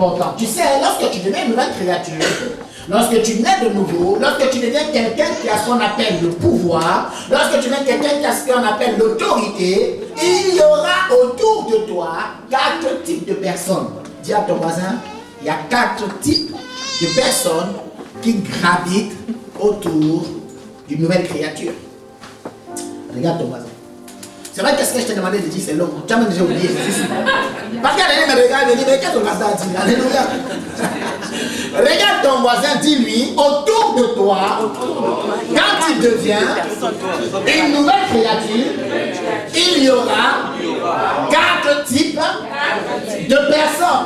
important. Tu sais, lorsque tu deviens une nouvelle créature, lorsque tu nais de nouveau, lorsque tu deviens quelqu'un qui a ce qu'on appelle le pouvoir, lorsque tu deviens quelqu'un qui a ce qu'on appelle l'autorité, il y aura autour de toi 4 types de personnes. Dis à ton voisin, il y a 4 types de personnes qui gravitent autour d'une nouvelle créature. Regarde ton voisin. C'est vrai que ce que je t'ai demandé de dire, c'est long. Tu as même déjà oublié. Parce qu'elle me regarde et dit, mais qu'est-ce qu'on va dire? Alléluia. Regarde ton voisin, dis-lui, autour de toi, quand tu deviens une nouvelle créature, il y aura 4 types de personnes.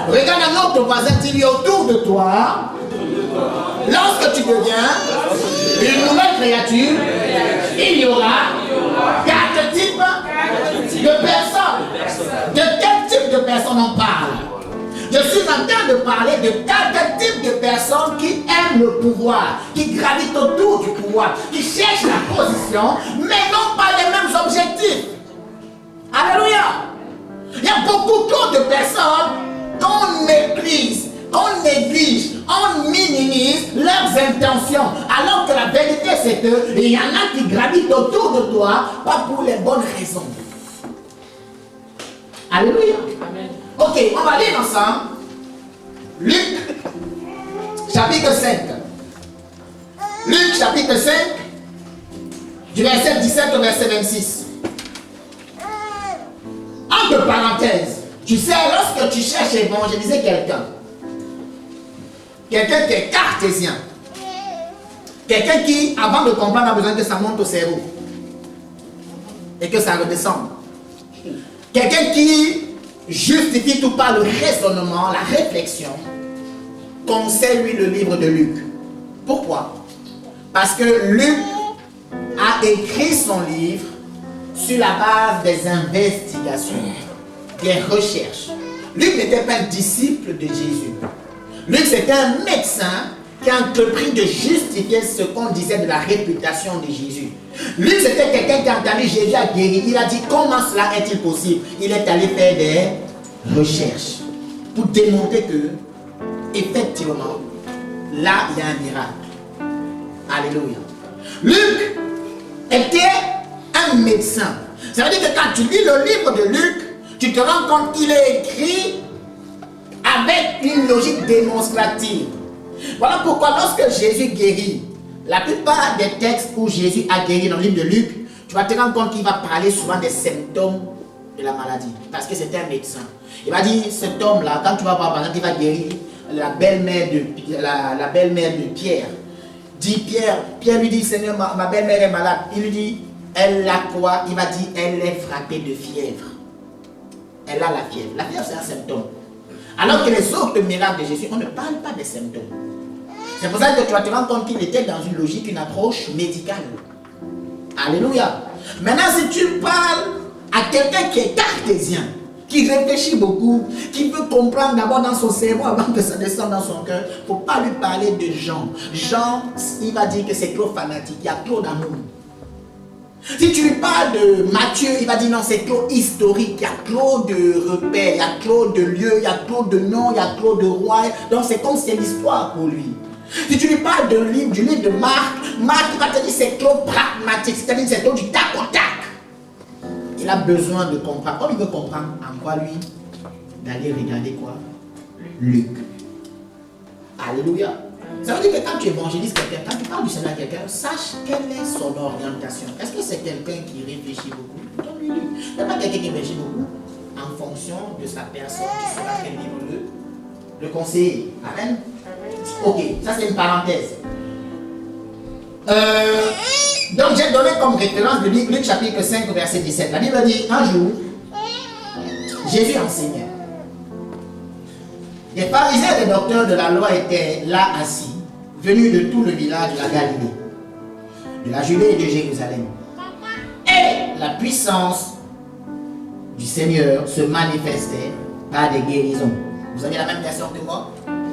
Regarde un autre voisin, dis-lui, autour de toi, lorsque tu deviens une nouvelle créature, il y aura 4 types de personnes. De quel type de personnes on parle? Je suis en train de parler de 4 types de personnes qui aiment le pouvoir, qui gravitent autour du pouvoir, qui cherchent la position, mais n'ont pas les mêmes objectifs. Alléluia! Il y a beaucoup trop de personnes qu'on méprise, on néglige, on minimise leurs intentions. Alors que la vérité, c'est qu'il y en a qui gravitent autour de toi, pas pour les bonnes raisons. Alléluia. Amen. Ok, on va lire ensemble. Luc, chapitre 5. Luc, chapitre 5, du verset 17 au verset 26. Entre parenthèses, tu sais, lorsque tu cherches à évangéliser quelqu'un qui est cartésien, quelqu'un qui, avant de comprendre, a besoin que ça monte au cerveau et que ça redescende. Quelqu'un qui justifie tout par le raisonnement, la réflexion, conseille lui le livre de Luc. Pourquoi? Parce que Luc a écrit son livre sur la base des investigations, des recherches. Luc n'était pas un disciple de Jésus. Luc, c'était un médecin qui a entrepris de justifier ce qu'on disait de la réputation de Jésus. Luc, c'était quelqu'un qui a entendu Jésus a guéri. Il a dit, comment cela est-il possible? Il est allé faire des recherches pour démontrer que, effectivement, là, il y a un miracle. Alléluia. Luc était un médecin. Ça veut dire que quand tu lis le livre de Luc, tu te rends compte qu'il est écrit avec une logique démonstrative. Voilà pourquoi lorsque Jésus guérit, la plupart des textes où Jésus a guéri dans le livre de Luc, tu vas te rendre compte qu'il va parler souvent des symptômes de la maladie. Parce que c'était un médecin. Il va dire, cet homme-là, quand tu vas voir, par exemple, il va guérir la belle-mère de Pierre. Dit Pierre lui dit, Seigneur, ma belle-mère est malade. Il lui dit, elle a quoi? Il va dire, elle est frappée de fièvre. Elle a la fièvre. La fièvre, c'est un symptôme. Alors que les autres miracles de Jésus, on ne parle pas des symptômes. C'est pour ça que tu vas te rendre compte qu'il était dans une logique, une approche médicale. Alléluia. Maintenant, si tu parles à quelqu'un qui est cartésien, qui réfléchit beaucoup, qui veut comprendre d'abord dans son cerveau avant que ça descende dans son cœur, il ne faut pas lui parler de Jean. Jean, il va dire que c'est trop fanatique, il y a trop d'amour. Si tu lui parles de Matthieu, il va dire non, c'est trop historique, il y a trop de repères, il y a trop de lieux, il y a trop de noms, il y a trop de rois. Donc c'est comme si c'est l'histoire pour lui. Si tu lui parles du livre de Marc, il va te dire c'est trop pragmatique, c'est-à-dire c'est trop du tac au tac. Il a besoin de comprendre. Comme il veut comprendre, envoie lui d'aller regarder quoi? Luc. Alléluia. Ça veut dire que quand tu évangélises quelqu'un, quand tu parles du Seigneur à quelqu'un, sache quelle est son orientation. Est-ce que c'est quelqu'un qui réfléchit beaucoup? Donne-lui Luc. Il n'y a pas quelqu'un qui réfléchit beaucoup. En fonction de sa personne, tu sauras quel livre le conseiller. Amen. Ok, ça c'est une parenthèse. Donc j'ai donné comme référence le livre Luc chapitre 5 verset 17. La Bible dit, un jour, Jésus enseignait. Les pharisiens et les docteurs de la loi étaient là assis, venus de tout le village de la Galilée, de la Judée et de Jérusalem. Et la puissance du Seigneur se manifestait par des guérisons. Vous avez la même version que moi?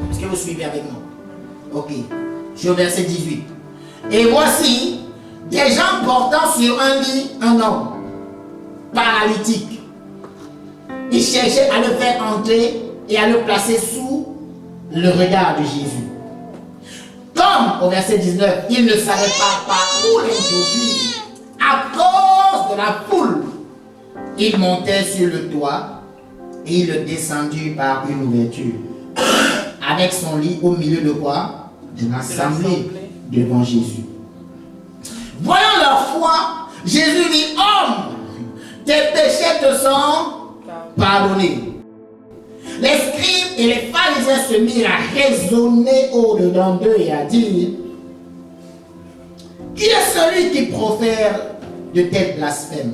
Est-ce que vous suivez avec moi? Ok. Je suis au verset 18. Et voici des gens portant sur un lit un homme paralytique. Ils cherchaient à le faire entrer et à le placer sous le regard de Jésus. Comme au verset 19, il ne savait pas par où l'introduire à cause de la foule. Il montait sur le toit et il le descendit par une ouverture, avec son lit au milieu de quoi? De l'assemblée devant Jésus. Voyant leur foi, Jésus dit: homme, tes péchés te sont pardonnés. Les scribes et les pharisiens se mirent à raisonner au-dedans d'eux et à dire: qui est celui qui profère de tels blasphèmes?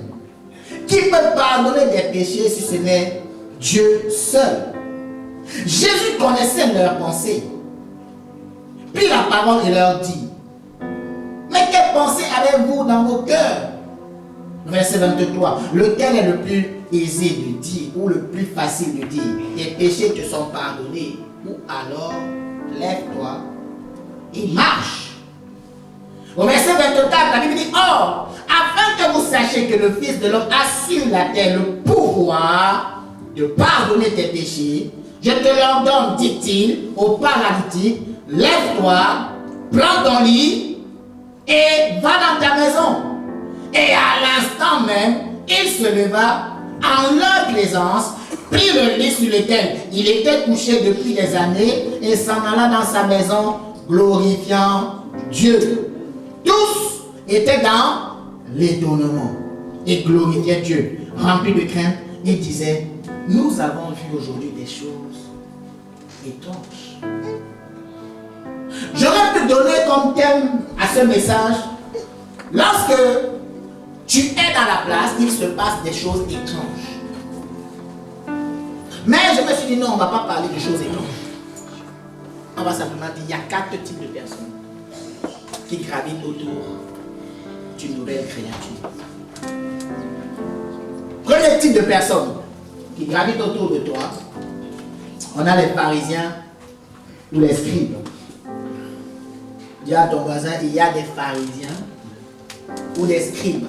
Qui peut pardonner des péchés si ce n'est Dieu seul? Jésus connaissait leurs pensées. Puis la parole, il leur dit: mais quelles pensées avez-vous dans vos cœurs? Verset 23. Lequel est le plus aisé de dire ou le plus facile de dire: tes péchés te sont pardonnés, ou alors lève-toi et marche? Au verset 24, la Bible dit: or, afin que vous sachiez que le Fils de l'homme a sur la terre le pouvoir de pardonner tes péchés, je te l'ordonne, dit-il au paralytique: lève-toi, prends ton lit et va dans ta maison. Et à l'instant même, il se leva en leur présence, prit le lit sur lequel il était couché depuis des années et s'en alla dans sa maison, glorifiant Dieu. Tous étaient dans l'étonnement et glorifiaient Dieu, remplis de crainte, et disaient: nous avons vu aujourd'hui des choses étranges. J'aurais pu donner comme thème à ce message: lorsque tu es dans la place, il se passe des choses étranges. Mais je me suis dit non, on ne va pas parler de choses étranges. On va simplement dire: il y a 4 types de personnes qui gravitent autour d'une nouvelle créature. Premier type de personnes qui gravitent autour de toi, on a les pharisiens ou les scribes. Dis à ton voisin: il y a des pharisiens ou des scribes.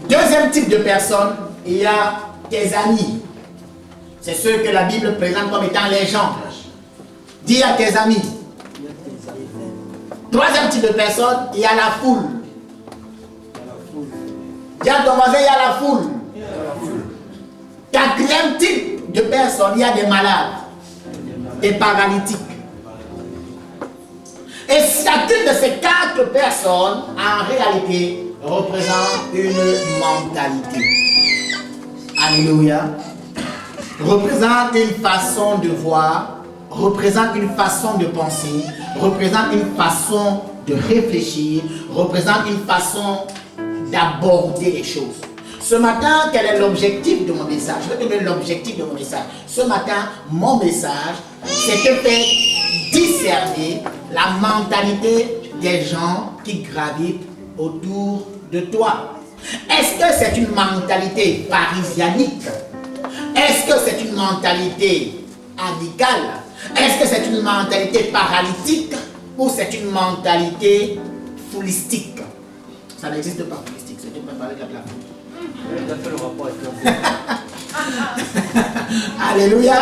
Deuxième type de personnes, il y a tes amis. C'est ceux que la Bible présente comme étant les gens. Dis à tes amis. Troisième type de personne, il y a la foule. Dis à ton voisin: il y a la foule. Quatrième type de personne, il y a des malades, des paralytiques. Et chacune de ces 4 personnes, en réalité, représente une mentalité. Alléluia. Représente une façon de voir, représente une façon de penser, représente une façon de réfléchir, représente une façon d'aborder les choses. Ce matin, quel est l'objectif de mon message? Je vais te donner l'objectif de mon message. Ce matin, mon message, c'est de faire discerner la mentalité des gens qui gravitent autour de toi. Est-ce que c'est une mentalité pharisianique? Est-ce que c'est une mentalité amicale? Est-ce que c'est une mentalité paralytique? Ou c'est une mentalité foulistique? Ça n'existe pas, foulistique. C'est tout préparé de la foule. Alléluia.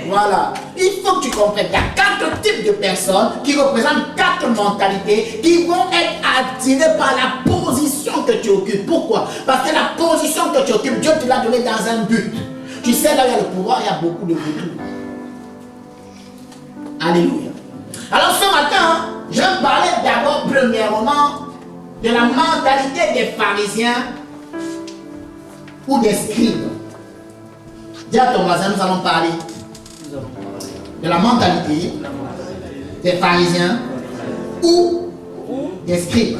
Voilà. Il faut que tu comprennes. Il y a 4 types de personnes qui représentent 4 mentalités qui vont être attirées par la position que tu occupes. Pourquoi? Parce que la position que tu occupes, Dieu te l'a donnée dans un but. Tu sais, là où il y a le pouvoir, il y a beaucoup de retours. Alléluia. Alors ce matin, je vais parler d'abord premièrement de la mentalité des pharisiens ou des scribes. Dis à ton voisin: nous allons parler de la mentalité des pharisiens ou des scribes.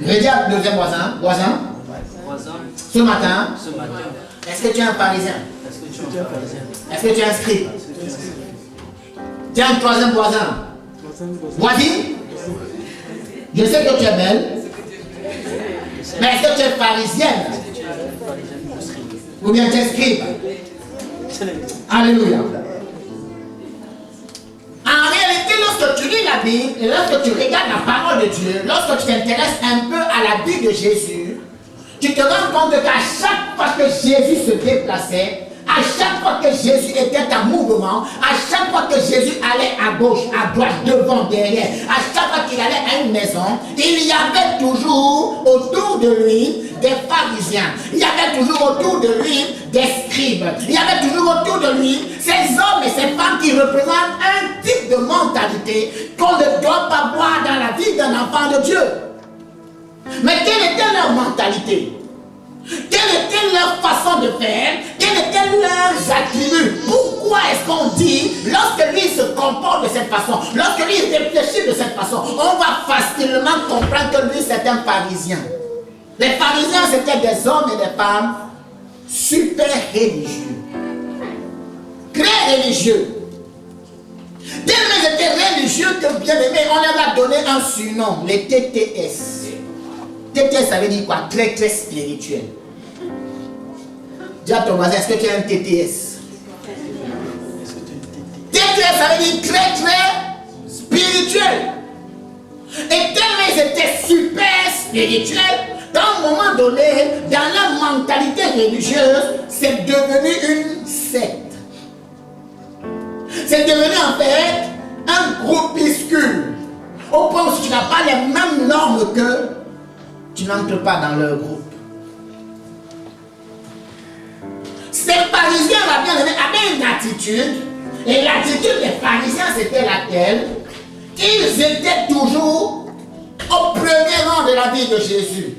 Je vais dire à ton deuxième voisin, ce matin, est-ce que tu es un pharisien? Est-ce que tu es un scribe? Tu es un troisième voisin. Voisine, je sais que tu es belle, mais est-ce que tu es pharisienne? Ou bien tu es scribe? Alléluia. En réalité, lorsque tu lis la Bible et lorsque tu regardes la parole de Dieu, lorsque tu t'intéresses un peu à la vie de Jésus, tu tu te rends compte qu'à chaque fois que Jésus se déplaçait, à chaque fois que Jésus était en mouvement, à chaque fois que Jésus allait à gauche, à droite, devant, derrière, à chaque fois qu'il allait à une maison, il y avait toujours autour de lui des pharisiens. Il y avait toujours autour de lui des scribes. Il y avait toujours autour de lui ces hommes et ces femmes qui représentent un type de mentalité qu'on ne doit pas voir dans la vie d'un enfant de Dieu. Mais quelle était leur mentalité? Quelle était leur façon de faire? Quels étaient leurs attributs? Pourquoi est-ce qu'on dit, lorsque lui se comporte de cette façon, lorsque lui réfléchit de cette façon, on va facilement comprendre que lui c'est un pharisien. Les pharisiens c'était des hommes et des femmes super religieux. Très religieux. Tellement ils étaient religieux que bien aimé, on leur a donné un surnom, les TTS. TTS, ça veut dire quoi? Très très spirituel. Dis à ton voisin, est-ce que tu es un TTS? TTS, ça veut dire très très spirituel. Et tellement ils étaient super spirituels, qu'à un moment donné, dans leur mentalité religieuse, c'est devenu une secte. C'est devenu en fait un groupuscule. Au point où si tu n'as pas les mêmes normes qu'eux, tu n'entres pas dans leur groupe. Ces pharisiens avaient une attitude, et l'attitude des pharisiens c'était laquelle? Ils étaient toujours au premier rang de la vie de Jésus.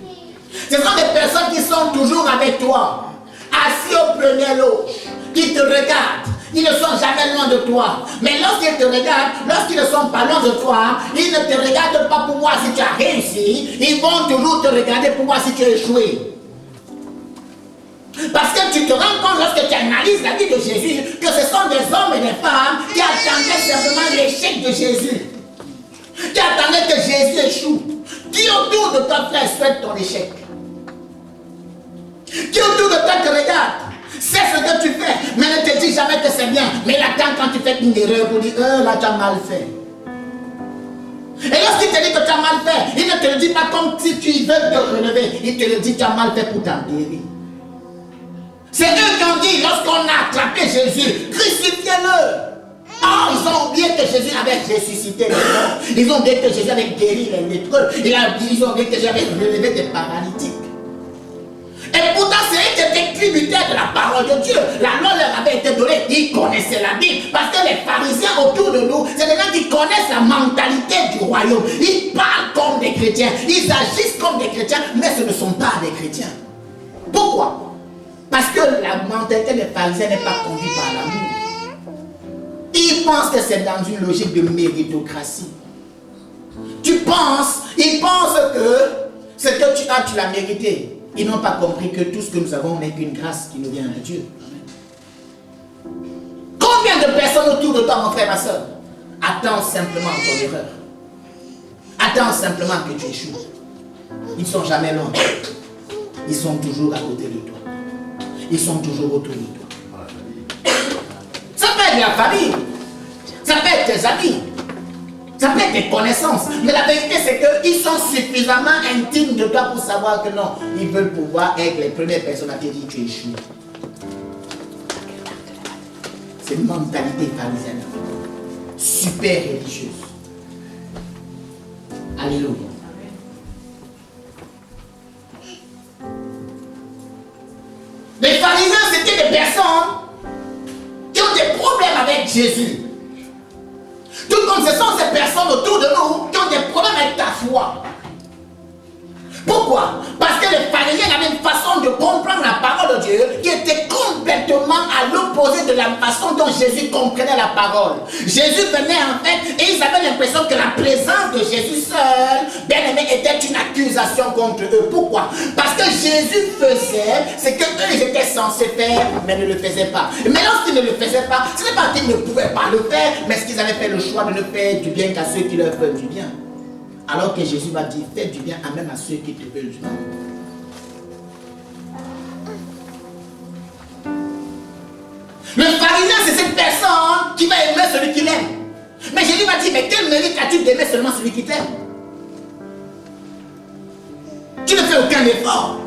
Ce sont des personnes qui sont toujours avec toi, assis au premier loge, qui te regardent. Ils ne sont jamais loin de toi. Mais lorsqu'ils te regardent, lorsqu'ils ne sont pas loin de toi, ils ne te regardent pas pour voir si tu as réussi. Ils vont toujours te regarder pour voir si tu as échoué. Parce que tu te rends compte lorsque tu analyses la vie de Jésus que ce sont des hommes et des femmes qui attendaient simplement l'échec de Jésus. Qui attendaient que Jésus échoue. Qui autour de toi, frère, souhaite ton échec? Qui autour de toi te regarde? C'est ce que tu fais, mais ne te dis jamais que c'est bien. Mais il attend quand tu fais une erreur pour dire, là tu as mal fait. Et lorsqu'il te dit que tu as mal fait, il ne te le dit pas comme si tu veux te relever. Il te le dit, tu as mal fait pour t'en guérir. C'est eux qui ont dit, lorsqu'on a attrapé Jésus, crucifiez-le. Oh, ils ont oublié que Jésus avait ressuscité les morts. Ils ont oublié que Jésus avait guéri les lépreux. Ils ont oublié que Jésus avait relevé des paralytiques. Et pourtant, c'est eux qui étaient tributaires de la parole de Dieu. La loi leur avait été donnée. Ils connaissaient la Bible. Parce que les pharisiens autour de nous, c'est des gens qui connaissent la mentalité du royaume. Ils parlent comme des chrétiens. Ils agissent comme des chrétiens, mais ce ne sont pas des chrétiens. Pourquoi? Parce que la mentalité des pharisiens n'est pas conduite par l'amour. Ils pensent que c'est dans une logique de méritocratie. Ils pensent que ce que tu as, tu l'as mérité. Ils n'ont pas compris que tout ce que nous avons n'est qu'une grâce qui nous vient de Dieu. Combien de personnes autour de toi, mon frère, ma soeur, attendent simplement ton erreur? Attends simplement que tu échoues. Ils ne sont jamais loin. Ils sont toujours à côté de toi. Ils sont toujours autour de toi. Ça peut être la famille. Ça peut être tes amis. Ça peut être des connaissances. Mais la vérité, c'est qu'ils sont suffisamment intimes de toi pour savoir que non, ils veulent pouvoir être les premières personnes à te dire tu échoues. C'est une mentalité pharisienne. Super religieuse. Alléluia. Les pharisiens, c'était des personnes qui ont des problèmes avec Jésus. Tout comme ce sont ces personnes autour de nous qui ont des problèmes avec ta foi. Pourquoi? Parce que les pharisiens avaient une façon de comprendre la parole de Dieu qui était complètement à l'opposé de la façon dont Jésus comprenait la parole. Jésus venait en fait et ils avaient l'impression que la présence de Jésus seul, bien aimé, était une accusation contre eux. Pourquoi? Parce que Jésus faisait ce que eux ils étaient censés faire, mais ne le faisaient pas. Mais lorsqu'ils ne le faisaient pas, ce n'est pas qu'ils ne pouvaient pas le faire, mais ce qu'ils avaient fait le choix de ne faire du bien qu'à ceux qui leur veulent du bien. Alors que Jésus va dire, fais du bien à même à ceux qui te veulent du mal. Le pharisien, c'est cette personne qui va aimer celui qu'il aime. Mais Jésus va dire, mais quel mérite as-tu d'aimer seulement celui qui t'aime? Tu ne fais aucun effort.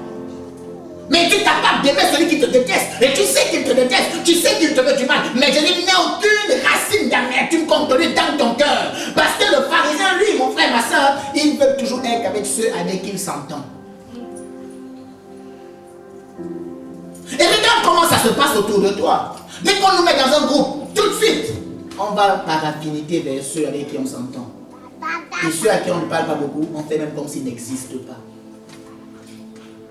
Mais tu es capable d'aimer celui qui te déteste. Et tu sais qu'il te déteste. Tu sais qu'il te veut du mal. Mais je dis, n'ai aucune racine d'amertume contre lui dans ton cœur. Parce que le pharisien, lui, mon frère, ma soeur, il veut toujours être avec ceux avec qui il s'entend. Et regarde comment ça se passe autour de toi. Dès qu'on nous met dans un groupe, tout de suite, on va par affinité vers ceux avec qui on s'entend. Et ceux à qui on ne parle pas beaucoup, on fait même comme s'ils n'existent pas.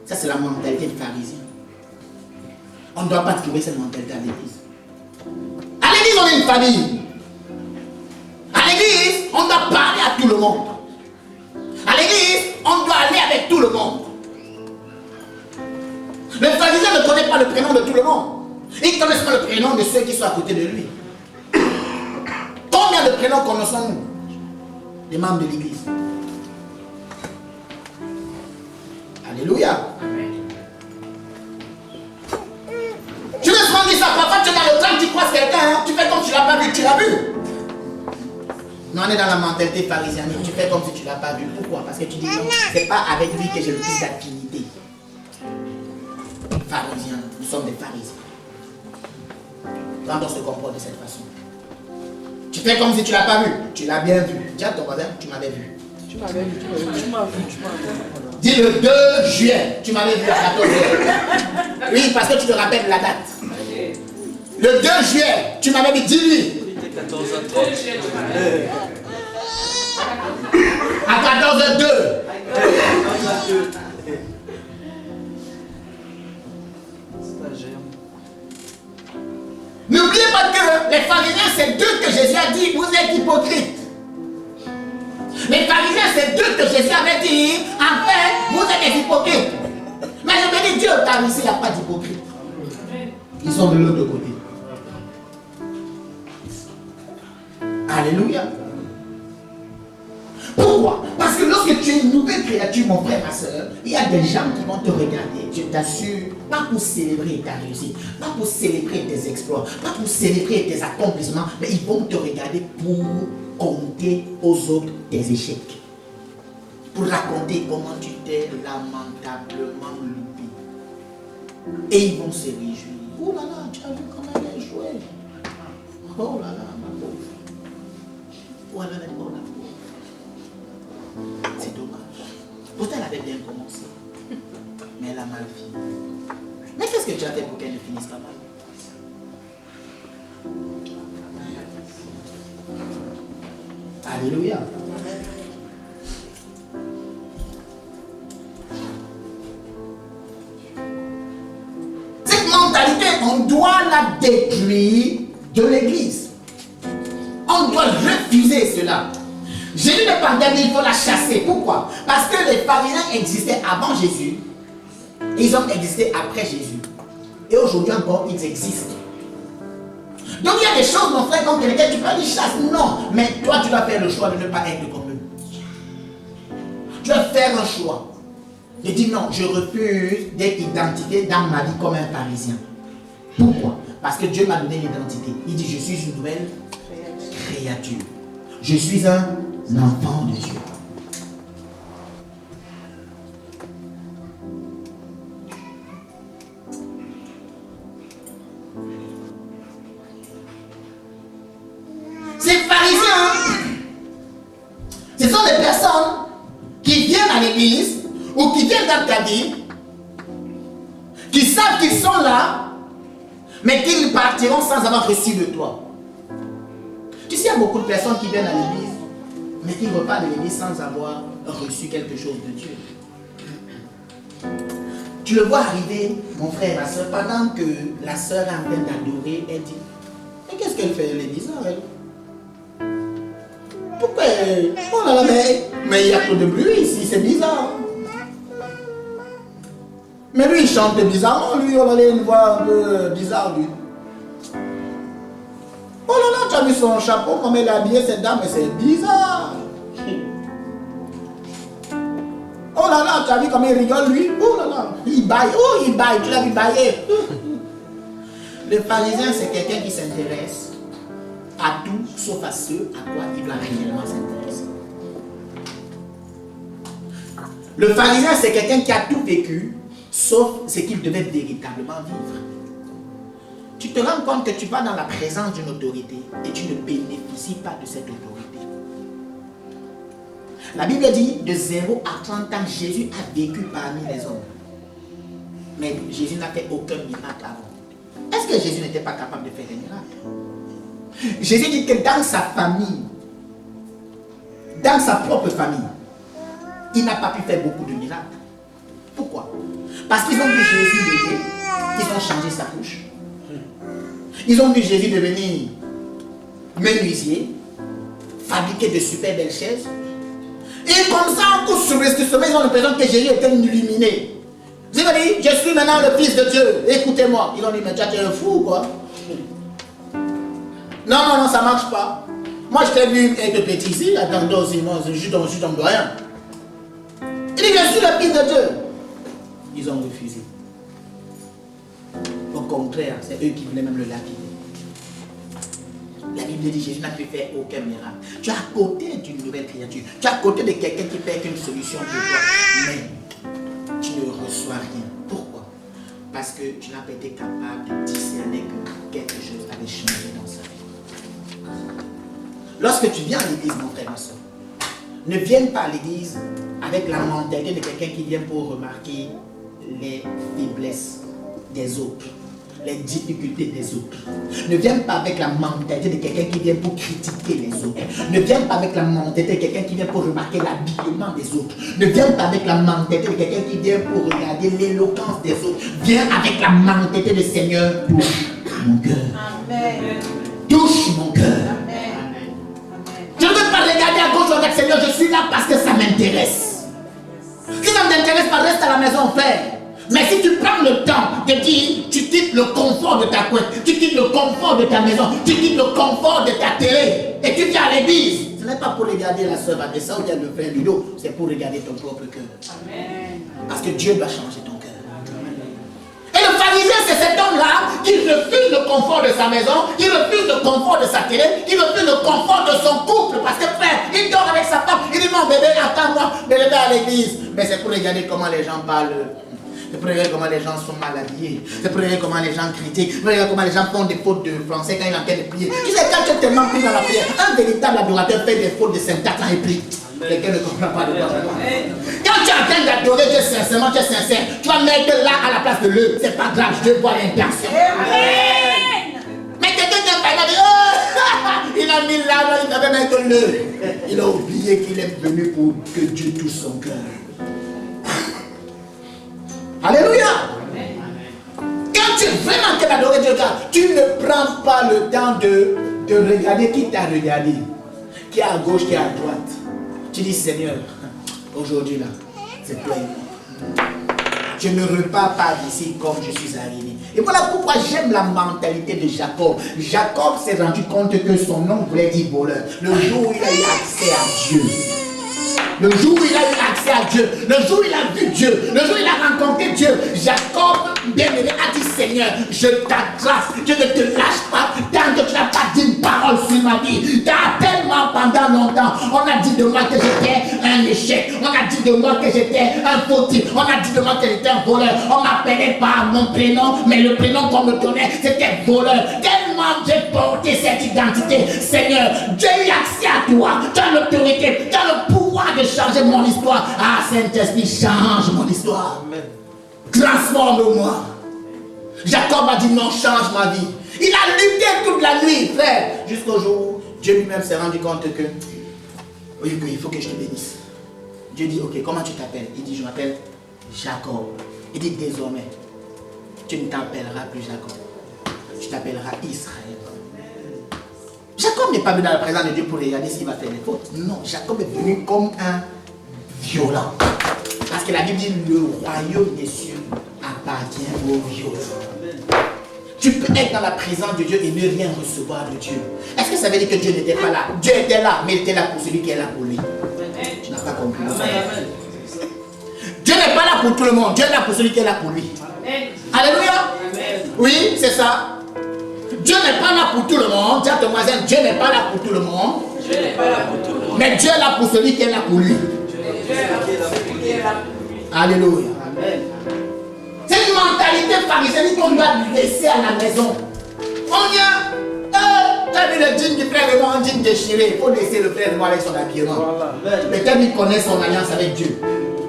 Ça, c'est la mentalité de pharisien. On ne doit pas trouver cette mentalité à l'église. À l'église, on est une famille. À l'église, on doit parler à tout le monde. À l'église, on doit aller avec tout le monde. Le pharisien ne connaît pas le prénom de tout le monde. Il ne connaît pas le prénom de ceux qui sont à côté de lui. Combien de prénoms connaissons-nous? Les membres de l'église. Alléluia. Tu me souvent dit ça, parfois tu es dans le train, tu croises quelqu'un, tu fais comme si tu ne l'as pas vu, tu l'as vu. Non, on est dans la mentalité pharisienne, tu fais comme si tu ne l'as pas vu. Pourquoi? Parce que tu dis non, c'est pas avec lui que j'ai le plus d'affinité. Pharisiens, nous sommes des pharisiens. Quand on se comporte de cette façon. Tu fais comme si tu ne l'as pas vu. Tu l'as bien vu. Dis à ton voisin, tu m'avais vu. Tu m'avais vu, tu m'as vu. Dis le 2 juillet, tu m'avais vu à 14h. Oui, parce que tu te rappelles la date. Le 2 juillet, tu m'avais dit, dis-lui. À 14h02. N'oubliez pas que les pharisiens, c'est d'eux que Jésus a dit, vous êtes hypocrites. Les pharisiens, c'est d'eux que Jésus avait dit, en fait, vous êtes des hypocrites. Mais je me dis, Dieu t'a ici, il n'y a pas d'hypocrites. Ils sont de l'autre côté. Alléluia. Pourquoi? Parce que lorsque tu es une nouvelle créature, mon frère, ma soeur, il y a des gens qui vont te regarder, je t'assure, pas pour célébrer ta réussite, pas pour célébrer tes exploits, pas pour célébrer tes accomplissements, mais ils vont te regarder pour compter aux autres tes échecs. Pour raconter comment tu t'es lamentablement loupé. Et ils vont se réjouir. Oh là là, tu as vu comment elle a joué. Oh là là, ma pauvre. Oh là là, oh là. C'est dommage. Pourtant, elle avait bien commencé. Mais elle a mal fini. Mais qu'est-ce que tu as fait pour qu'elle ne finisse pas mal? Alléluia. Cette mentalité, on doit la détruire de l'église. On doit refuser cela. Jésus ne parlait pas, il faut la chasser. Pourquoi? Parce que les pharisiens existaient avant Jésus. Et ils ont existé après Jésus. Et aujourd'hui encore, ils existent. Donc il y a des choses, mon frère, comme quelqu'un, tu peux aller chasser. Non, mais toi, tu dois faire le choix de ne pas être comme eux. Tu dois faire un choix. Et dire non, je refuse d'être identifié dans ma vie comme un pharisien. Pourquoi? Parce que Dieu m'a donné l'identité. Il dit, je suis une nouvelle créature. Je suis un enfant de Dieu. Ces pharisiens, ce sont des personnes qui viennent à l'église ou qui viennent dans ta vie, qui savent qu'ils sont là, mais qu'ils partiront sans avoir reçu de toi. Tu sais, il y a beaucoup de personnes qui viennent à l'église, mais qui repartent de l'église sans avoir reçu quelque chose de Dieu. Tu le vois arriver, mon frère et ma soeur, pendant que la soeur est en train d'adorer, elle dit, mais qu'est-ce qu'elle fait? Elle est bizarre, elle. Pourquoi elle... Oh là là, mais il y a trop de bruit ici, c'est bizarre. Mais lui, il chante bizarrement, lui, on a une voix un peu bizarre, lui. Oh là là, tu as vu son chapeau, comme elle est habillée, cette dame, mais c'est bizarre. Oh là là, tu as vu comme il rigole, lui. Oh là là, il baille, tu l'as vu bailler. Le pharisien, c'est quelqu'un qui s'intéresse à tout, sauf à ce à quoi il va réellement s'intéresser. Le pharisien, c'est quelqu'un qui a tout vécu, sauf ce qu'il devait véritablement vivre. Tu te rends compte que tu vas dans la présence d'une autorité et tu ne bénéficies pas de cette autorité. La Bible dit, de 0 à 30 ans, Jésus a vécu parmi les hommes. Mais Jésus n'a fait aucun miracle avant. Est-ce que Jésus n'était pas capable de faire des miracles? Jésus dit que dans sa famille, dans sa propre famille, il n'a pas pu faire beaucoup de miracles. Pourquoi? Parce qu'ils ont vu Jésus bébé, ils ont changé sa couche. Ils ont vu Jésus devenir menuisier, fabriquer de super belles chaises. Et comme ça, en coup sur ce sommet, ils ont l'impression que Jésus était illuminé. Ils ont dit, je suis maintenant le Fils de Dieu, écoutez-moi. Ils ont dit, mais tu es un fou, quoi. Non, ça ne marche pas. Moi, je t'ai vu être petit ici, attendez aussi, moi, je suis ton doyen. Il dit, je suis le Fils de Dieu. Ils ont refusé. Au contraire, c'est eux qui voulaient même le lapider. La Bible dit, Jésus n'a pu faire aucun miracle. Tu es à côté d'une nouvelle créature. Tu es à côté de quelqu'un qui fait qu'une solution pour toi. Mais tu ne reçois rien. Pourquoi? Parce que tu n'as pas été capable de discerner que quelque chose avait changé dans sa vie. Lorsque tu viens à l'église, mon frère, ma soeur, ne viens pas à l'église avec la mentalité de quelqu'un qui vient pour remarquer les faiblesses des autres, les difficultés des autres. Ne viens pas avec la mentalité de quelqu'un qui vient pour critiquer les autres. Ne viens pas avec la mentalité de quelqu'un qui vient pour remarquer l'habillement des autres. Ne viens pas avec la mentalité de quelqu'un qui vient pour regarder l'éloquence des autres. Viens avec la mentalité de Seigneur, touche mon cœur. Amen. Touche mon cœur. Amen. Je ne veux pas regarder à gauche ou à droite, Seigneur, je suis là parce que ça m'intéresse. Si ça ne t'intéresse pas, reste à la maison, frère. Mais si tu prends le temps de dire, tu quittes le confort de ta couette, tu quittes le confort de ta maison, tu quittes le confort de ta télé, et tu viens à l'église, ce n'est pas pour regarder la sœur Vanessa ou bien le frère Ludo, c'est pour regarder ton propre cœur. Amen. Parce que Dieu doit changer ton cœur. Et le pharisien, c'est cet homme-là qui refuse le confort de sa maison, qui refuse le confort de sa télé, qui refuse le confort de son couple. Parce que frère, il dort avec sa femme, il dit non bébé, attends-moi de lever à l'église. Mais c'est pour regarder comment les gens parlent. C'est pour regarder comment les gens sont mal habillés. C'est pour regarder comment les gens critiquent. C'est pour regarder comment les gens font des fautes de français quand ils sont en train de prier. Tu sais, quand tu es tellement pris dans la prière, un véritable adorateur fait des fautes de syntaxe quand il prie. Quelqu'un ne comprend pas de quoi je parle. Quand tu es en train d'adorer Dieu sincèrement, tu es sincère. Tu vas mettre là à la place de le. C'est pas grave, Dieu voit l'intention. Mais quelqu'un qui a pas dit, oh, il a mis là, il avait mis le. Il a oublié qu'il est venu pour que Dieu touche son cœur. Alléluia. Quand tu es vraiment en train d'adorer Dieu, tu ne prends pas le temps de regarder qui t'a regardé, qui est à gauche, qui est à droite. Tu dis Seigneur, aujourd'hui là, c'est toi et moi. Je ne repars pas d'ici comme je suis arrivé. Et voilà pourquoi j'aime la mentalité de Jacob. Jacob s'est rendu compte que son nom voulait dire voleur. Le jour où il a eu accès à Dieu. Le jour où il a eu accès à Dieu, le jour où il a vu Dieu, le jour où il a rencontré Dieu, Jacob, bien-aimé, a dit Seigneur, je t'adresse, je ne te lâche pas, tant que tu n'as pas dit une parole sur ma vie. Car tellement pendant longtemps, on a dit de moi que j'étais un échec, on a dit de moi que j'étais un fautif, on a dit de moi que j'étais un voleur, on m'appelait par mon prénom, mais le prénom qu'on me donnait, c'était voleur. Tellement j'ai porté cette identité, Seigneur, j'ai eu accès à toi, tu as l'autorité, tu as le pouvoir de changer mon histoire. Ah, Saint-Esprit, change mon histoire. Transforme-moi. Jacob a dit non, change ma vie. Il a lutté toute la nuit, frère, jusqu'au jour où Dieu lui-même s'est rendu compte que oui, il faut que je te bénisse. Dieu dit, ok, comment tu t'appelles? Il dit, je m'appelle Jacob. Il dit, désormais, tu ne t'appelleras plus Jacob. Tu t'appelleras Israël. Jacob n'est pas venu dans la présence de Dieu pour regarder s'il va faire des fautes. Non, Jacob est venu comme un violent. Parce que la Bible dit le royaume des cieux appartient aux violents. Tu peux être dans la présence de Dieu et ne rien recevoir de Dieu. Est-ce que ça veut dire que Dieu n'était pas là? Dieu était là, mais il était là pour celui qui est là pour lui. Tu n'as pas compris. Dieu n'est pas là pour tout le monde. Dieu est là pour celui qui est là pour lui. Alléluia. Oui, c'est ça. Dieu n'est pas là pour tout le monde. Dis à ton voisin, Dieu n'est pas là pour tout le monde. Dieu n'est pas là pour tout le monde. Mais Dieu est là pour celui qui est là pour lui. Alléluia. Amen. mentalité pharisienne qu'on doit laisser à la maison. On y a. Tu as vu le jean du frère de moi, un jean déchiré. Il faut laisser le frère de moi avec son habillement. Voilà. Mais quand il connaît son alliance avec Dieu.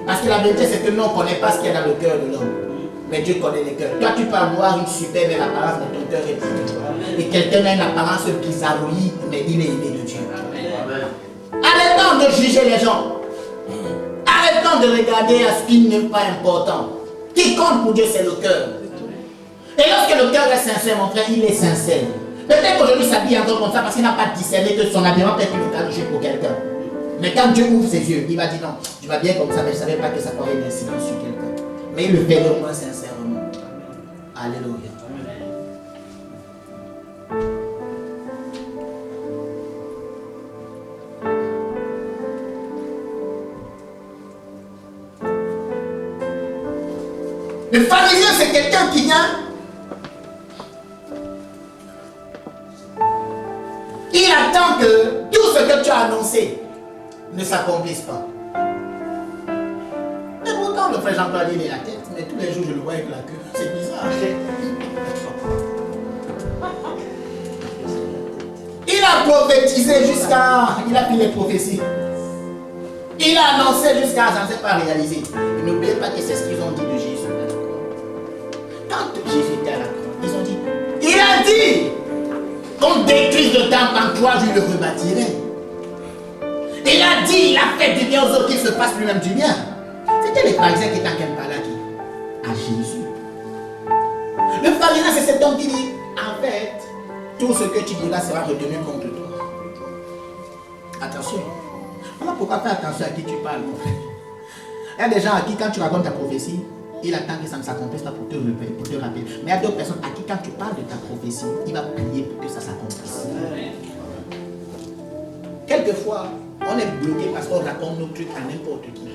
Parce que la vérité, c'est que nous, on ne connaît pas ce qu'il y a dans le cœur de l'homme. Mais Dieu connaît les cœurs. Toi, tu peux avoir une super belle apparence, mais ton cœur est pur. Et quelqu'un a une apparence bizarroïde, mais il est aimé de Dieu. Arrêtons de juger les gens. Arrêtons de regarder à ce qui n'est pas important. Ce qui compte pour Dieu, c'est le cœur. Et lorsque le cœur est sincère, mon frère, il est sincère. Peut-être qu'aujourd'hui, il s'habille encore comme ça parce qu'il n'a pas discerné que son habillement peut être une occasion pour quelqu'un. Mais quand Dieu ouvre ses yeux, il va dire non, tu vas bien comme ça, mais je ne savais pas que ça aurait une incidence sur quelqu'un. Mais il le fait au moins sincèrement. Alléluia. Le pharisien, c'est quelqu'un qui vient. Il attend que tout ce que tu as annoncé ne s'accomplisse pas. Et pourtant, le frère Jean-Claude, il est la tête, mais tous les jours, je le vois avec la queue. C'est bizarre. Il a prophétisé jusqu'à... Il a fait les prophéties. Il a annoncé jusqu'à... Ça ne s'est pas réalisé. Et n'oubliez pas que c'est ce qu'ils ont dit de Jésus. Quand Jésus était à la croix, ils ont dit... Il a dit qu'on détruise le temple en 3 jours, il le rebâtirait. Il a dit, il a fait du bien aux autres, qu'il se fasse lui-même du bien. C'était les pharisiens qui étaient en train de parler à Jésus. Le pharisien, c'est cet homme qui dit, en fait, tout ce que tu diras sera retenu contre toi. Attention. Voilà pourquoi faire attention à qui tu parles, mon frère. Il y a des gens à qui, quand tu racontes ta prophétie, il attend que ça ne s'accomplisse pas pour te rappeler. Mais il y a d'autres personnes à qui, quand tu parles de ta prophétie, il va prier pour que ça s'accomplisse. Quelquefois, on est bloqué parce qu'on raconte nos trucs à n'importe qui.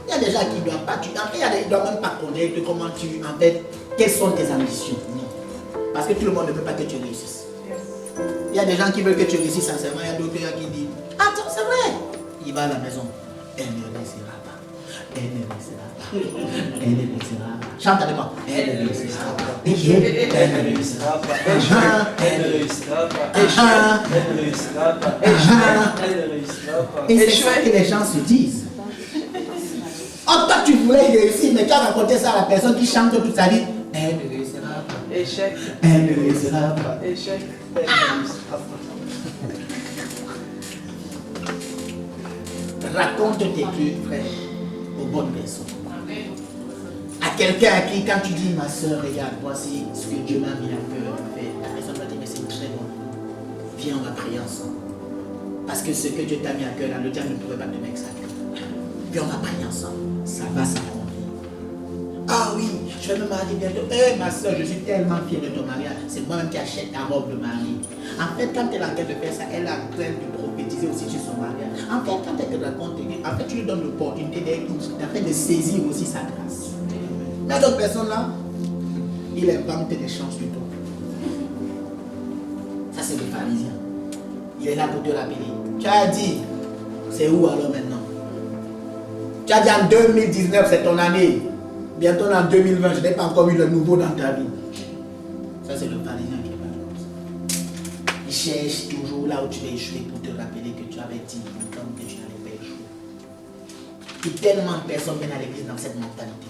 Il y a des gens qui ne doivent pas, ils ne doivent même pas connaître comment tu, en fait, quelles sont tes ambitions. Non. Parce que tout le monde ne veut pas que tu réussisses. Il y a des gens qui veulent que tu réussisses sincèrement, il y a d'autres qui disent, attends, c'est vrai. Il va à la maison, elle ne réussira pas. Elle ne réussira pas. Elle ne réussira pas. Chante avec moi. Elle ne réussira pas. Elle ne réussira pas. Elle ne réussira pas. Elle ne réussira pas. Elle ne réussira pas. Et c'est ça que les gens se disent. Oh, toi tu voulais réussir, mais tu as raconté ça à la personne qui chante toute sa vie. Elle ne réussira pas. Échec. Elle ne réussira pas. Échec. Elle ne réussira pas. Raconte tes trucs, frère, aux bonnes personnes. À quelqu'un à qui, quand tu dis, ma soeur, regarde, voici ce que Dieu m'a mis à cœur de faire, la personne va dire, mais c'est très bon. Viens, on va prier ensemble. Parce que ce que Dieu t'a mis à cœur, là, le diable ne pourrait pas te mettre ça. Puis on va prier ensemble. Ça va s'accomplir. Ah oui, je vais me marier bientôt. Ma soeur, je suis tellement fière de ton mariage. C'est moi-même qui achète ta robe de mariée. En fait, quand elle est en train de faire ça, elle a en train de prophétiser aussi sur son mariage. En fait, quand elle te raconte, en fait, tu lui donnes l'opportunité de saisir aussi sa grâce. Mais d'autres personnes là, il invente des chances sur toi. Ça, c'est le pharisien. Il est là pour te rappeler. Tu as dit, c'est où alors maintenant? Tu as dit en 2019, c'est ton année. Bientôt en 2020, je n'ai pas encore vu le nouveau dans ta vie. Ça, c'est le pharisien qui est pas comme ça. Il cherche toujours là où tu vas échouer pour te rappeler que tu avais dit longtemps que tu n'allais pas échouer. Et tellement de personnes viennent à l'église dans cette mentalité.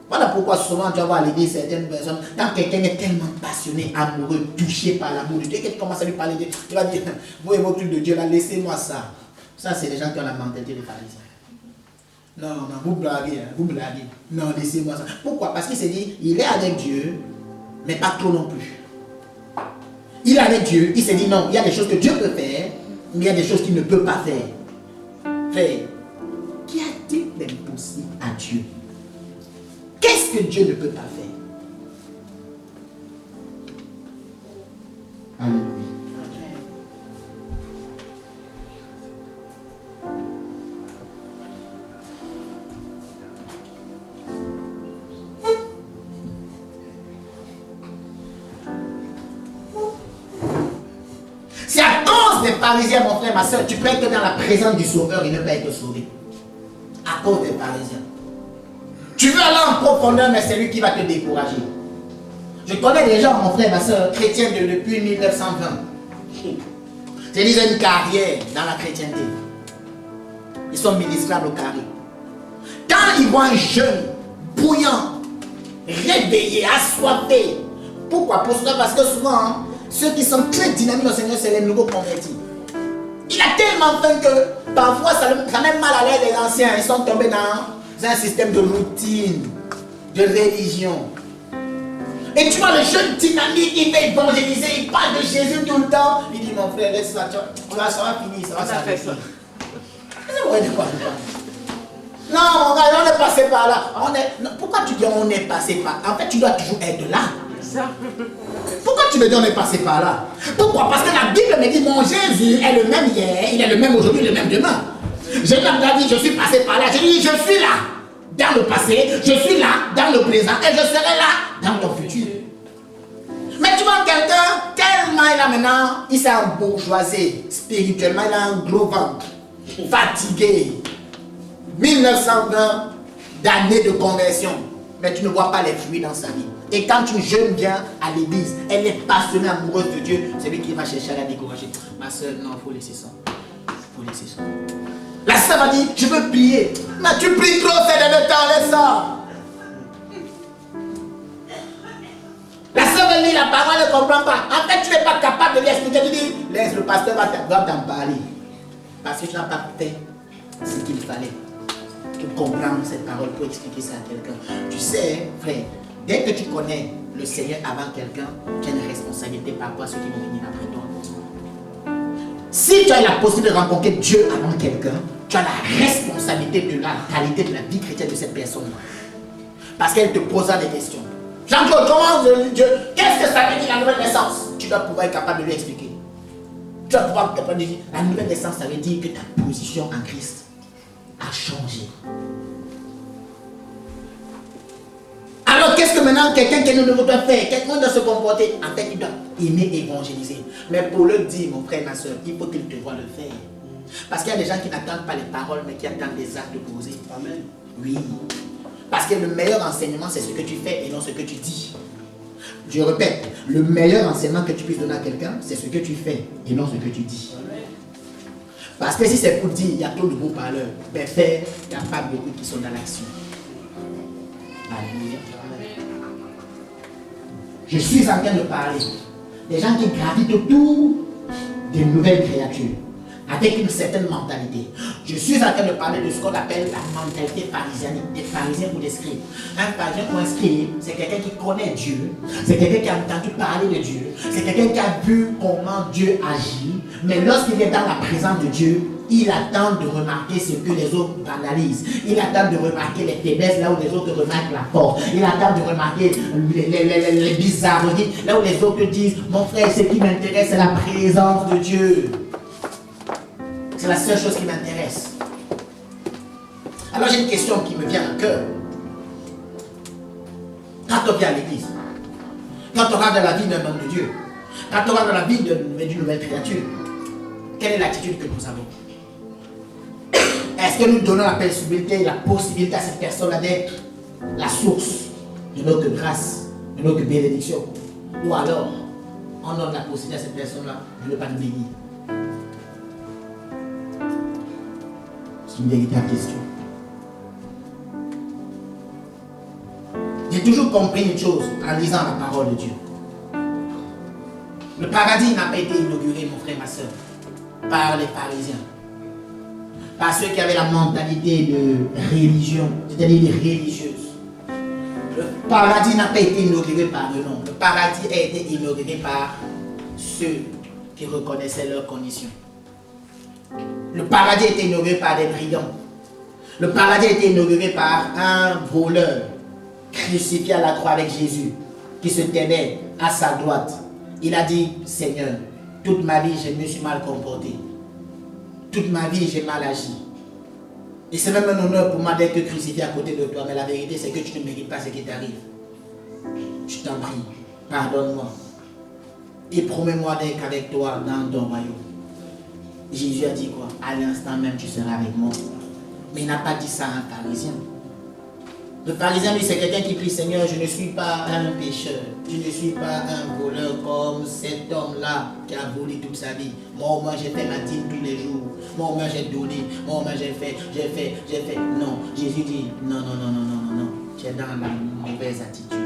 Voilà pourquoi souvent tu vas voir à l'église certaines personnes, quand quelqu'un est tellement passionné, amoureux, touché par l'amour de Dieu, et que tu commences à lui parler de Dieu, tu vas dire, vous et vos trucs de Dieu là, laissez-moi ça. Ça, c'est les gens qui ont la mentalité des pharisiens. Non, vous blaguez, vous blaguez. Non, laissez-moi ça. Pourquoi? Parce qu'il s'est dit, il est avec Dieu, mais pas trop non plus. Il est avec Dieu, il s'est dit non, il y a des choses que Dieu peut faire, mais il y a des choses qu'il ne peut pas faire. Frère, qu'y a-t-il d'impossible à Dieu? Qu'est-ce que Dieu ne peut pas faire? Alléluia. C'est à cause des pharisiens, mon frère, ma soeur, tu peux être dans la présence du Sauveur et ne pas être sauvé. À cause des pharisiens. Tu veux aller en profondeur, mais c'est lui qui va te décourager. Je connais des gens, mon frère, ma soeur, chrétiens depuis 1920. C'est-à-dire une carrière dans la chrétienté. Ils sont ministrables au carré. Quand ils voient un jeune, bouillant, réveillé, assoiffé, pourquoi? Parce que souvent, hein, ceux qui sont très dynamiques au Seigneur, c'est les nouveaux convertis. Il a tellement faim que parfois ça met mal à l'aise les anciens. Ils sont tombés dans un système de routine, de religion. Et tu vois le jeune dynamique, il va évangéliser, il parle de Jésus tout le temps. Il dit mon frère, laisse ça, ça va finir, ça va s'arrêter. C'est vrai de quoi? Non, mon gars, on est passé par là. Non, pourquoi tu dis on est passé par là? En fait, tu dois toujours être là. Pourquoi tu me dis on est passé par là? Pourquoi? Parce que la Bible me dit mon Jésus est le même hier, il est le même aujourd'hui, le même demain. Je l'ai dit, je suis passé par là. Je dis, je suis là dans le passé, je suis là dans le présent et je serai là dans ton futur. Mais tu vois quelqu'un, tellement il a maintenant, il s'est embourgeoisé spirituellement, il a un gros ventre, fatigué. 1920 d'années de conversion, mais tu ne vois pas les fruits dans sa vie. Et quand une jeune vient à l'église, elle est passionnée, amoureuse de Dieu, c'est lui qui va chercher à la décourager. Ma soeur, non, il faut laisser ça. Il faut laisser ça. La sœur va dire, je veux prier. Mais tu pries trop, c'est le temps, laisse ça. La sœur va lire la parole, elle ne comprend pas. En fait, tu n'es pas capable de lui expliquer. Tu dis, laisse, le pasteur va t'en parler. Parce que tu n'as pas fait ce qu'il fallait. Pour comprendre cette parole, pour expliquer ça à quelqu'un. Tu sais, frère, dès que tu connais le Seigneur avant quelqu'un, tu as une responsabilité par rapport à ceux qui vont venir après toi. Si tu as la possibilité de rencontrer Dieu avant quelqu'un, tu as la responsabilité de la qualité de la vie chrétienne de cette personne-là. Parce qu'elle te posera des questions. Jean-Claude, comment Dieu, qu'est-ce que ça veut dire la nouvelle naissance? Tu dois pouvoir être capable de lui expliquer. Tu dois pouvoir être capable de dire, la nouvelle naissance, ça veut dire que ta position en Christ a changé. Alors qu'est-ce que maintenant quelqu'un qui est nouveau doit faire? Quelqu'un doit se comporter. En fait, il doit aimer évangéliser. Mais pour le dire, mon frère, ma soeur, il faut qu'il te voie le faire. Parce qu'il y a des gens qui n'attendent pas les paroles, mais qui attendent des actes posés. Amen. Oui. Parce que le meilleur enseignement, c'est ce que tu fais et non ce que tu dis. Je répète, le meilleur enseignement que tu puisses donner à quelqu'un, c'est ce que tu fais et non ce que tu dis. Parce que si c'est pour dire, il y a trop de beaux parleurs, mais faire, il n'y a pas beaucoup qui sont dans l'action. Alléluia. Je suis en train de parler des gens qui gravitent autour des nouvelles créatures, avec une certaine mentalité. Je suis en train de parler de ce qu'on appelle la mentalité pharisianique, des pharisiens ou des scribes. Un pharisien ou un scribe, c'est quelqu'un qui connaît Dieu, c'est quelqu'un qui a entendu parler de Dieu, c'est quelqu'un qui a vu comment Dieu agit, mais lorsqu'il est dans la présence de Dieu, il attend de remarquer ce que les autres banalisent. Il attend de remarquer les faiblesses là où les autres remarquent la force. Il attend de remarquer les bizarreries là où les autres disent, mon frère, ce qui m'intéresse, c'est la présence de Dieu. C'est la seule chose qui m'intéresse. Alors j'ai une question qui me vient au cœur. Quand on vient à l'église, quand on rentre dans la vie d'un homme de Dieu, quand on rentre dans la vie d'une nouvelle créature, quelle est l'attitude que nous avons? Est-ce que nous donnons la possibilité à cette personne d'être la source de notre grâce, de notre bénédiction? Ou alors, on donne la possibilité à cette personne-là de ne pas nous bénir? C'est une véritable question. J'ai toujours compris une chose en lisant la parole de Dieu. Le paradis n'a pas été inauguré, mon frère, ma soeur, par les pharisiens, par ceux qui avaient la mentalité de religion, c'est-à-dire les religieuses. Le paradis n'a pas été inauguré par eux, non. Le paradis a été inauguré par ceux qui reconnaissaient leurs conditions. Le paradis a été inauguré par des brigands. Le paradis a été inauguré par un voleur crucifié à la croix avec Jésus, qui se tenait à sa droite. Il a dit, Seigneur, toute ma vie, je me suis mal comporté. Toute ma vie, j'ai mal agi. Et c'est même un honneur pour moi d'être crucifié à côté de toi. Mais la vérité, c'est que tu ne mérites pas ce qui t'arrive. Je t'en prie, pardonne-moi. Et promets-moi d'être avec toi dans ton royaume. Jésus a dit quoi? À l'instant même, tu seras avec moi. Mais il n'a pas dit ça à un pharisien. Le pharisien, lui, c'est quelqu'un qui prie, Seigneur, je ne suis pas un pécheur. Je ne suis pas un voleur comme cet homme-là qui a volé toute sa vie. Moi, au moins, j'ai fait ma dîme tous les jours. Moi, au moins, j'ai donné. Moi, au moins, j'ai fait. Non, Jésus dit, non. Tu es dans la mauvaise attitude.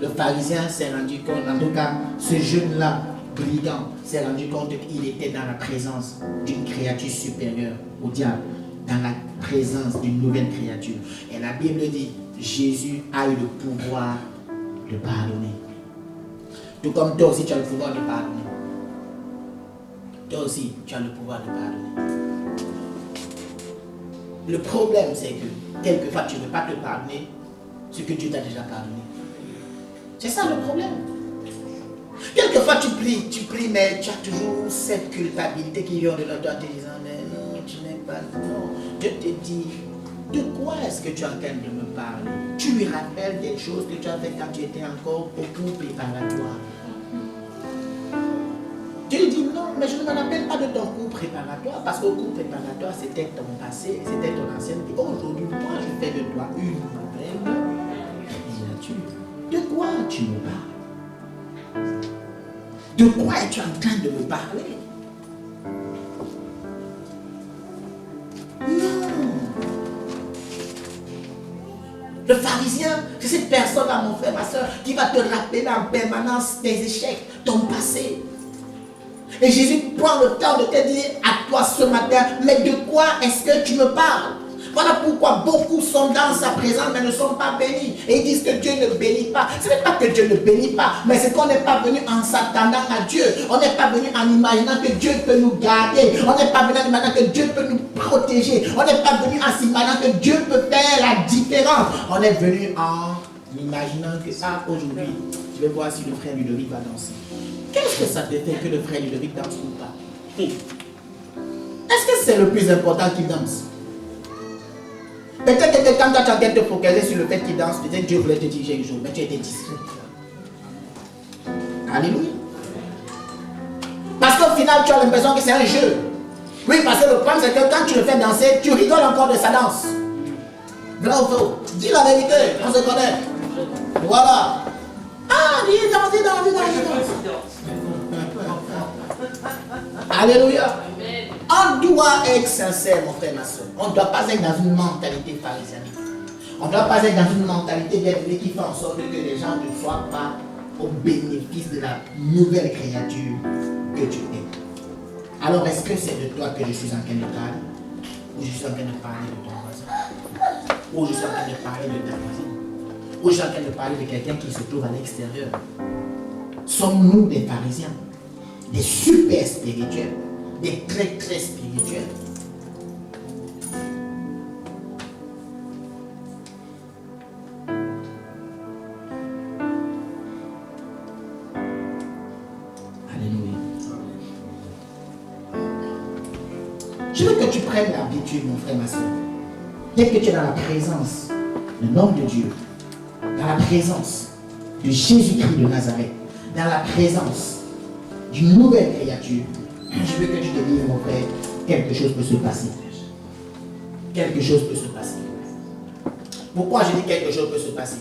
Le pharisien s'est rendu compte, en tout cas, ce jeune-là, brigand, s'est rendu compte qu'il était dans la présence d'une créature supérieure au diable, dans la présence d'une nouvelle créature. Et la Bible dit, Jésus a eu le pouvoir de pardonner. Tout comme toi aussi, tu as le pouvoir de pardonner. Toi aussi, tu as le pouvoir de pardonner. Le problème, c'est que quelquefois, tu ne veux pas te pardonner ce que Dieu t'a déjà pardonné. C'est ça le problème. Quelquefois tu pries, mais tu as toujours cette culpabilité qui vient de là, toi te disant, mais non, tu n'es pas. Non. Dieu te dit, de quoi est-ce que tu es en train de me parler? Tu lui rappelles des choses que tu as fait quand tu étais encore au cours préparatoire. Dieu lui dit, non, mais je ne me rappelle pas de ton cours préparatoire, parce qu'au cours préparatoire, c'était ton passé, c'était ton ancienneté. Aujourd'hui, moi, je fais de toi une nouvelle créature. De quoi tu me parles? De quoi es-tu en train de me parler? Non. Le pharisien, c'est cette personne-là, mon frère, ma soeur, qui va te rappeler en permanence tes échecs, ton passé. Et Jésus prend le temps de te dire à toi ce matin, mais de quoi est-ce que tu me parles? Voilà pourquoi beaucoup sont dans sa présence mais ne sont pas bénis. Et ils disent que Dieu ne bénit pas. Ce n'est pas que Dieu ne bénit pas, mais c'est qu'on n'est pas venu en s'attendant à Dieu. On n'est pas venu en imaginant que Dieu peut nous garder. On n'est pas venu en imaginant que Dieu peut nous protéger. On n'est pas venu en s'imaginant que Dieu peut faire la différence. On est venu en imaginant que ça, aujourd'hui, je vais voir si le frère Ludovic va danser. Qu'est-ce que ça te fait que le frère Ludovic danse ou pas? Est-ce que c'est le plus important qu'il danse? Peut-être que quand tu as en train de te focaliser sur le fait qu'il danse, peut-être Dieu voulait te diriger un jour, mais tu étais discret. Alléluia. Parce qu'au final, tu as l'impression que c'est un jeu. Oui, parce que le problème, c'est que quand tu le fais danser, tu rigoles encore de sa danse. Vrai ou faux? Dis la vérité, on se connaît. Voilà. Ah, dis danse. Alléluia. On doit être sincère, mon frère, ma soeur. On ne doit pas être dans une mentalité pharisienne. On ne doit pas être dans une mentalité d'être qui fait en sorte que les gens ne soient pas au bénéfice de la nouvelle créature que tu es. Alors, est-ce que c'est de toi que je suis en train de parler? Ou je suis en train de parler de ton voisin? Ou je suis en train de parler de ta voisine? Ou je suis en train de parler de quelqu'un qui se trouve à l'extérieur? Sommes-nous des pharisiens? Des super spirituels? Des très très spirituels? Alléluia. Je veux que tu prennes l'habitude, mon frère, ma soeur. Dès que tu es dans la présence de l'homme de Dieu, dans la présence de Jésus-Christ de Nazareth, dans la présence d'une nouvelle créature, je veux que tu te dises, mon frère, quelque chose peut se passer. Quelque chose peut se passer. Pourquoi je dis quelque chose peut se passer?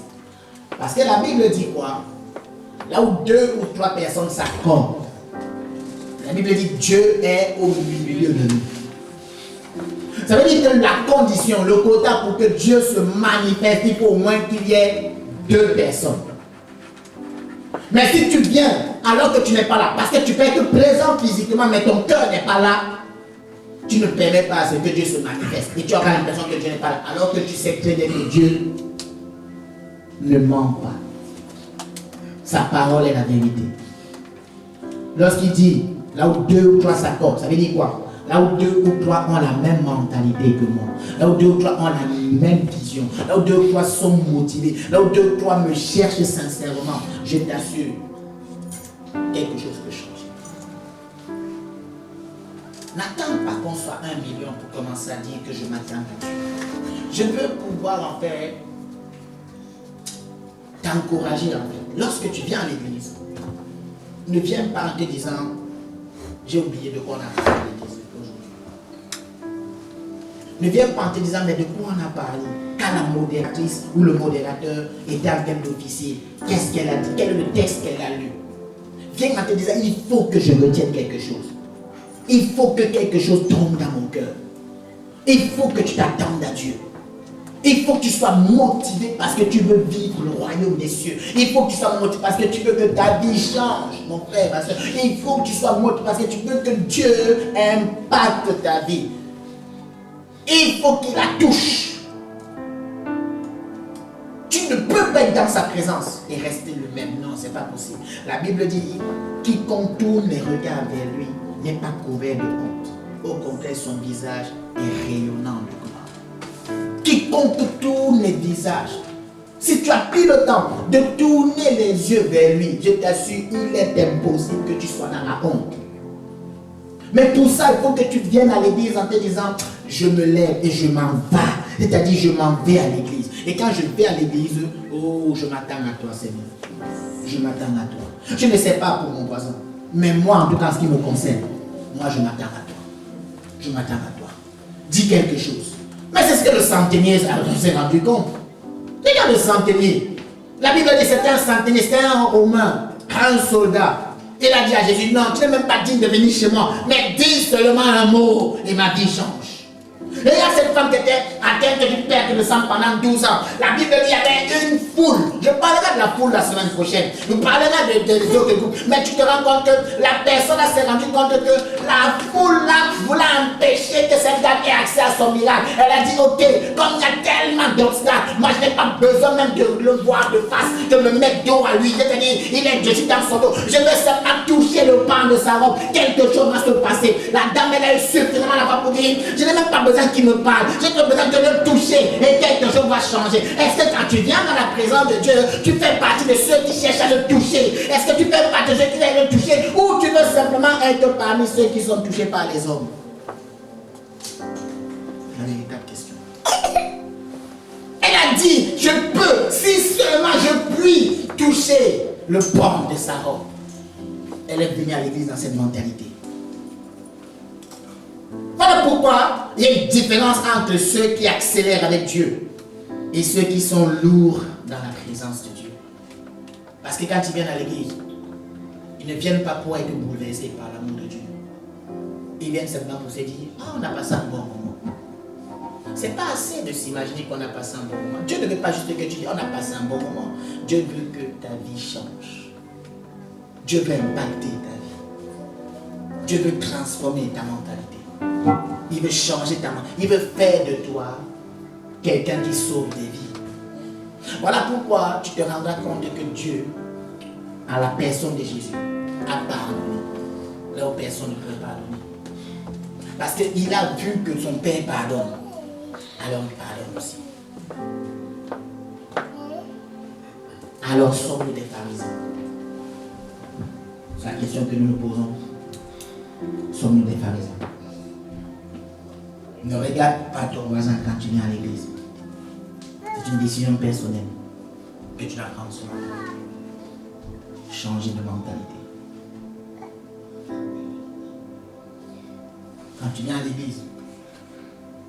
Parce que la Bible dit quoi? Là où 2 ou 3 personnes s'accordent, la Bible dit Dieu est au milieu de nous. Ça veut dire que la condition, le quota pour que Dieu se manifeste, il faut au moins qu'il y ait 2 personnes. Mais si tu viens alors que tu n'es pas là, parce que tu peux être présent physiquement, mais ton cœur n'est pas là, tu ne permets pas à ce que Dieu se manifeste. Et tu auras l'impression que Dieu n'est pas là, alors que tu sais très bien que Dieu ne ment pas. Sa parole est la vérité. Lorsqu'il dit, là où 2 ou 3 s'accordent, ça veut dire quoi? Là où 2 ou 3 ont la même mentalité que moi. Là où 2 ou 3 ont la même vision. Là où 2 ou 3 sont motivés. Là où 2 ou 3 me cherchent sincèrement. Je t'assure, quelque chose peut changer. N'attends pas qu'on soit 1 million pour commencer à dire que je m'attends à Dieu. Je veux pouvoir en fait t'encourager en fait. Lorsque tu viens à l'église, ne viens pas en te disant j'ai oublié de quoi on a parlé à l'église aujourd'hui. Ne viens pas en te disant mais de quoi on a parlé. Car quand la modératrice ou le modérateur était en train d'officier, qu'est-ce qu'elle a dit? Quel est le texte qu'elle a lu? Viens en te disant, il faut que je retienne quelque chose. Il faut que quelque chose tombe dans mon cœur. Il faut que tu t'attendes à Dieu. Il faut que tu sois motivé parce que tu veux vivre le royaume des cieux. Il faut que tu sois motivé parce que tu veux que ta vie change, mon frère, ma soeur. Il faut que tu sois motivé parce que tu veux que Dieu impacte ta vie. Il faut qu'il la touche. Tu ne peux pas être dans sa présence et rester le même. Non, c'est pas possible. La Bible dit, quiconque tourne les regards vers lui n'est pas couvert de honte. Au contraire, son visage est rayonnant de gloire. Quiconque tourne les visages, si tu as pris le temps de tourner les yeux vers lui, je t'assure, il est impossible que tu sois dans la honte. Mais pour ça, il faut que tu viennes à l'église en te disant, je me lève et je m'en vais. C'est-à-dire, je m'en vais à l'église. Et quand je vais à l'église, oh, je m'attends à toi, Seigneur. Je m'attends à toi. Je ne sais pas pour mon voisin. Mais moi, en tout cas, en ce qui me concerne, moi, je m'attends à toi. Je m'attends à toi. Dis quelque chose. Mais c'est ce que le centenier s'est rendu compte. Regarde le centenier. La Bible dit que c'était un centenier, c'était un Romain, un soldat. Il a dit à Jésus, non, tu n'es même pas digne de venir chez moi, mais dis seulement un mot et ma vie change. Et il y a cette femme qui était atteinte du perte de sang pendant 12 ans. La Bible dit qu'il y avait une foule. Je parlerai de la foule la semaine prochaine. Je parlerai des autres groupes. Mais tu te rends compte que la personne s'est rendue compte que la foule là voulait empêcher que cette dame ait accès à son miracle. Elle a dit, ok, comme il y a tellement d'obstacles, moi je n'ai pas besoin même de le voir de face, de me mettre dos à lui. Je te dis, il est Jésus dans son dos. Je veux seulement toucher le pan de sa robe. Quelque chose va se passer. La dame, elle a eu suffisamment la voix pour dire, je n'ai même pas besoin qui me parle, j'ai besoin de le toucher et quelque chose va changer. Est-ce que quand tu viens dans la présence de Dieu, tu fais partie de ceux qui cherchent à le toucher? Est-ce que tu fais partie de ceux qui veulent le toucher ou tu veux simplement être parmi ceux qui sont touchés par les hommes? La véritable question. Elle a dit, je peux, si seulement je puis toucher le pan de sa robe. Elle est venue à l'église dans cette mentalité. Voilà pourquoi il y a une différence entre ceux qui accélèrent avec Dieu et ceux qui sont lourds dans la présence de Dieu. Parce que quand ils viennent à l'église, ils ne viennent pas pour être bouleversés par l'amour de Dieu. Ils viennent simplement pour se dire, ah, on a passé un bon moment. C'est pas assez de s'imaginer qu'on a passé un bon moment. Dieu ne veut pas juste que tu dis, on a passé un bon moment. Dieu veut que ta vie change. Dieu veut impacter ta vie. Dieu veut transformer ta mentalité. Il veut changer ta main. Il veut faire de toi quelqu'un qui sauve des vies. Voilà pourquoi tu te rendras compte que Dieu, à la personne de Jésus, a pardonné. Là où personne ne peut pardonner. Parce qu'il a vu que son Père pardonne. Alors il pardonne aussi. Alors sommes-nous des pharisiens? C'est la question que nous nous posons. Sommes-nous des pharisiens? Ne regarde pas ton voisin quand tu viens à l'église. C'est une décision personnelle que tu dois prendre ce matin. Changer de mentalité. Quand tu viens à l'église,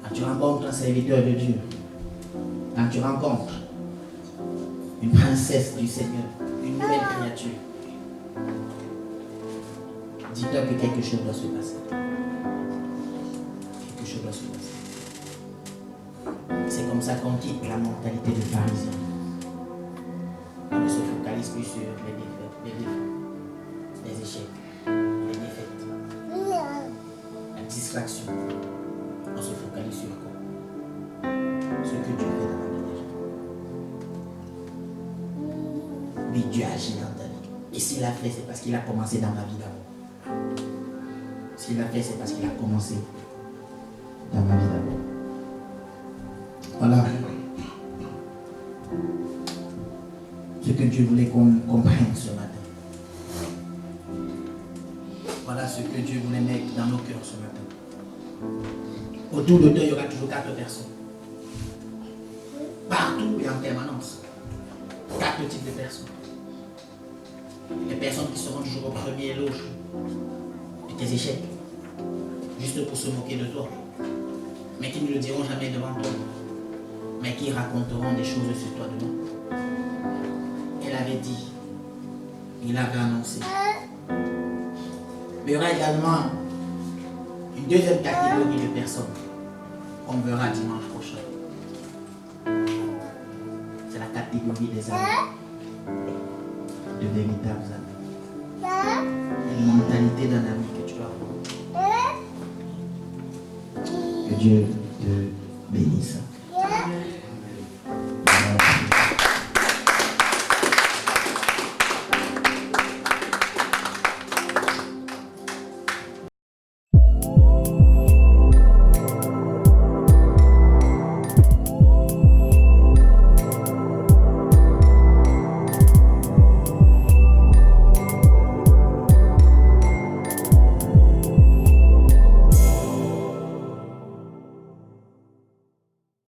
quand tu rencontres un serviteur de Dieu, quand tu rencontres une princesse du Seigneur, une nouvelle créature, dis-toi que quelque chose doit se passer. Quelque chose doit se passer. C'est comme ça qu'on quitte la mentalité de pharisien. On ne se focalise plus sur les défaites, les échecs, les défaites, la distraction. On se focalise sur quoi? Ce que Dieu fait dans la vie des gens. Oui, Dieu agit dans ta vie. Et s'il l'a fait, c'est parce qu'il a commencé dans ma vie d'abord. S'il l'a fait, c'est parce qu'il a commencé dans ma vie d'abord. Voilà ce que Dieu voulait qu'on comprenne ce matin. Voilà ce que Dieu voulait mettre dans nos cœurs ce matin. Autour de toi, il y aura toujours 4 personnes. Partout et en permanence. 4 types de personnes. Les personnes qui seront toujours au premier loge de tes échecs, juste pour se moquer de toi, mais qui ne le diront jamais devant toi. mais qui raconteront des choses sur toi demain. Elle avait dit, il avait annoncé. Il y aura également une deuxième catégorie de personnes qu'on verra dimanche prochain. C'est la catégorie des amis, de véritables amis. Une mentalité d'un ami que tu dois avoir. Que Dieu te bénisse.